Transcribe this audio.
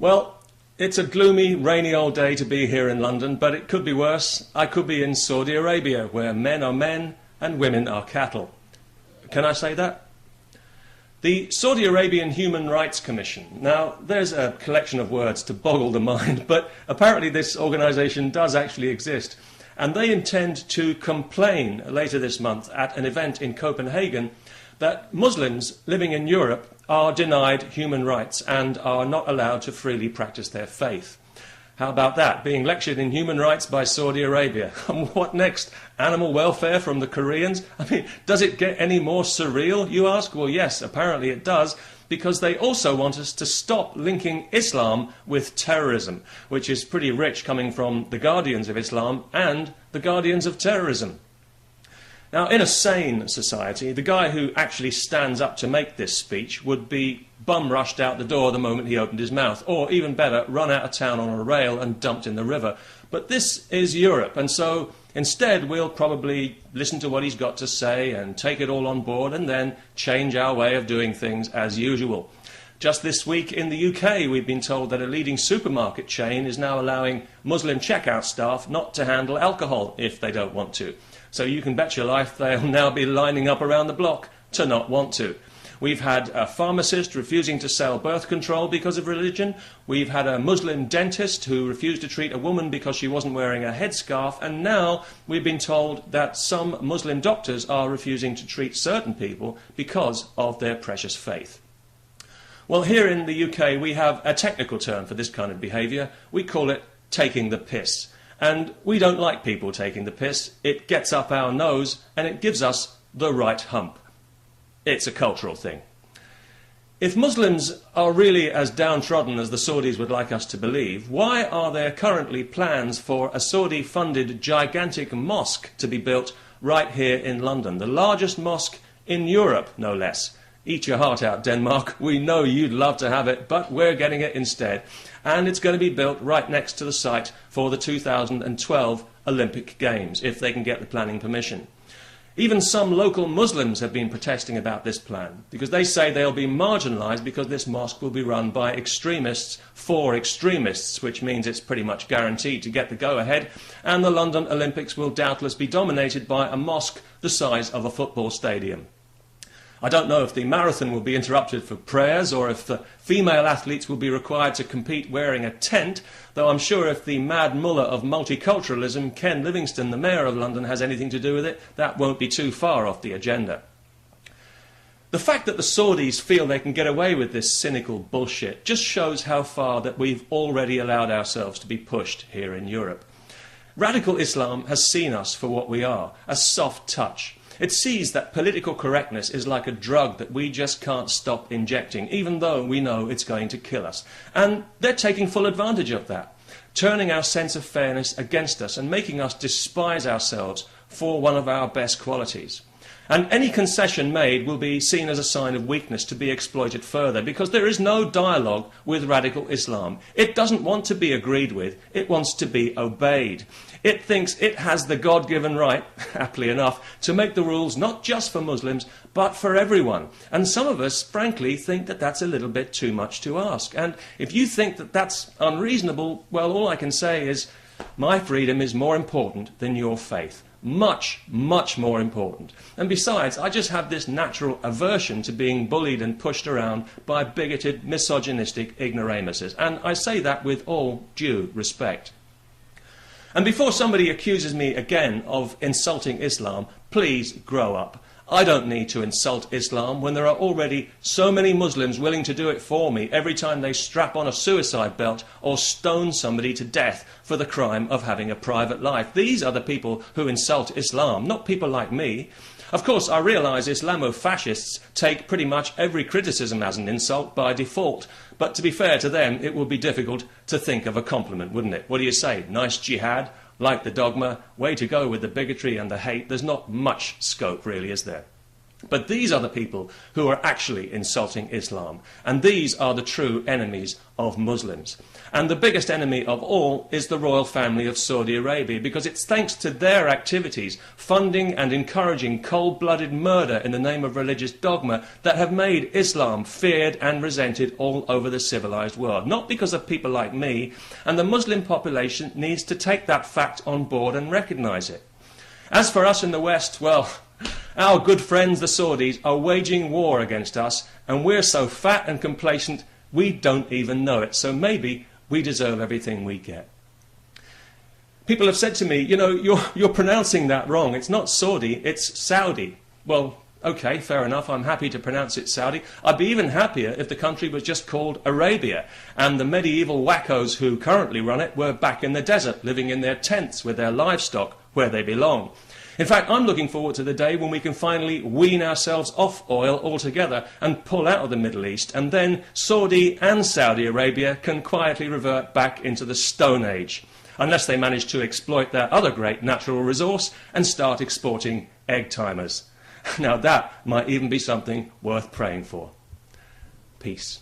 Well, it's a gloomy, rainy old day to be here in London, but it could be worse. I could be in Saudi Arabia, where men are men and women are cattle. Can I say that? The Saudi Arabian Human Rights Commission. Now, there's a collection of words to boggle the mind, but apparently this organisation does actually exist. And they intend to complain later this month at an event in Copenhagen that Muslims living in Europe are denied human rights and are not allowed to freely practice their faith. How about that? Being lectured in human rights by Saudi Arabia. And what next? Animal welfare from the Koreans? I mean, does it get any more surreal, you ask? Well, yes, apparently it does, because they also want us to stop linking Islam with terrorism, which is pretty rich coming from the guardians of Islam and the guardians of terrorism. Now, in a sane society, the guy who actually stands up to make this speech would be bum-rushed out the door the moment he opened his mouth, or even better, run out of town on a rail and dumped in the river. But this is Europe, and so instead we'll probably listen to what he's got to say and take it all on board and then change our way of doing things as usual. Just this week in the UK, we've been told that a leading supermarket chain is now allowing Muslim checkout staff not to handle alcohol if they don't want to. So you can bet your life they'll now be lining up around the block to not want to. We've had a pharmacist refusing to sell birth control because of religion. We've had a Muslim dentist who refused to treat a woman because she wasn't wearing a headscarf. And now we've been told that some Muslim doctors are refusing to treat certain people because of their precious faith. Well, here in the UK, we have a technical term for this kind of behaviour. We call it taking the piss. And we don't like people taking the piss. It gets up our nose and it gives us the right hump. It's a cultural thing. If Muslims are really as downtrodden as the Saudis would like us to believe, why are there currently plans for a Saudi-funded gigantic mosque to be built right here in London? The largest mosque in Europe, no less. Eat your heart out, Denmark. We know you'd love to have it, but we're getting it instead. And it's going to be built right next to the site for the 2012 Olympic Games, if they can get the planning permission. Even some local Muslims have been protesting about this plan, because they say they'll be marginalised because this mosque will be run by extremists for extremists, which means it's pretty much guaranteed to get the go-ahead, and the London Olympics will doubtless be dominated by a mosque the size of a football stadium. I don't know if the marathon will be interrupted for prayers or if the female athletes will be required to compete wearing a tent, though I'm sure if the mad mullah of multiculturalism, Ken Livingstone, the Mayor of London, has anything to do with it, that won't be too far off the agenda. The fact that the Saudis feel they can get away with this cynical bullshit just shows how far that we've already allowed ourselves to be pushed here in Europe. Radical Islam has seen us for what we are, a soft touch. It sees that political correctness is like a drug that we just can't stop injecting, even though we know it's going to kill us. And they're taking full advantage of that, turning our sense of fairness against us and making us despise ourselves for one of our best qualities. And any concession made will be seen as a sign of weakness to be exploited further, because there is no dialogue with radical Islam. It doesn't want to be agreed with, it wants to be obeyed. It thinks it has the God-given right, aptly enough, to make the rules not just for Muslims, but for everyone. And some of us, frankly, think that that's a little bit too much to ask. And if you think that that's unreasonable, well, all I can say is, my freedom is more important than your faith. Much, much more important. And besides, I just have this natural aversion to being bullied and pushed around by bigoted, misogynistic ignoramuses. And I say that with all due respect. And before somebody accuses me again of insulting Islam, please grow up. I don't need to insult Islam when there are already so many Muslims willing to do it for me every time they strap on a suicide belt or stone somebody to death for the crime of having a private life. These are the people who insult Islam, not people like me. Of course, I realise Islamo-fascists take pretty much every criticism as an insult by default, but to be fair to them, it would be difficult to think of a compliment, wouldn't it? What do you say? Nice jihad? Like the dogma? Way to go with the bigotry and the hate? There's not much scope, really, is there? But these are the people who are actually insulting Islam, and these are the true enemies of Muslims. And the biggest enemy of all is the royal family of Saudi Arabia, because it's thanks to their activities, funding and encouraging cold-blooded murder in the name of religious dogma, that have made Islam feared and resented all over the civilized world. Not because of people like me, and the Muslim population needs to take that fact on board and recognize it. As for us in the West, well, our good friends the Saudis are waging war against us, and we're so fat and complacent we don't even know it. So maybe we deserve everything we get. People have said to me, you know, you're pronouncing that wrong. It's not Saudi, it's Saudi. Well, okay, fair enough. I'm happy to pronounce it Saudi. I'd be even happier if the country was just called Arabia, and the medieval wackos who currently run it were back in the desert, living in their tents with their livestock where they belong. In fact, I'm looking forward to the day when we can finally wean ourselves off oil altogether and pull out of the Middle East, and then Saudi and Saudi Arabia can quietly revert back into the Stone Age, unless they manage to exploit their other great natural resource and start exporting egg timers. Now that might even be something worth praying for. Peace.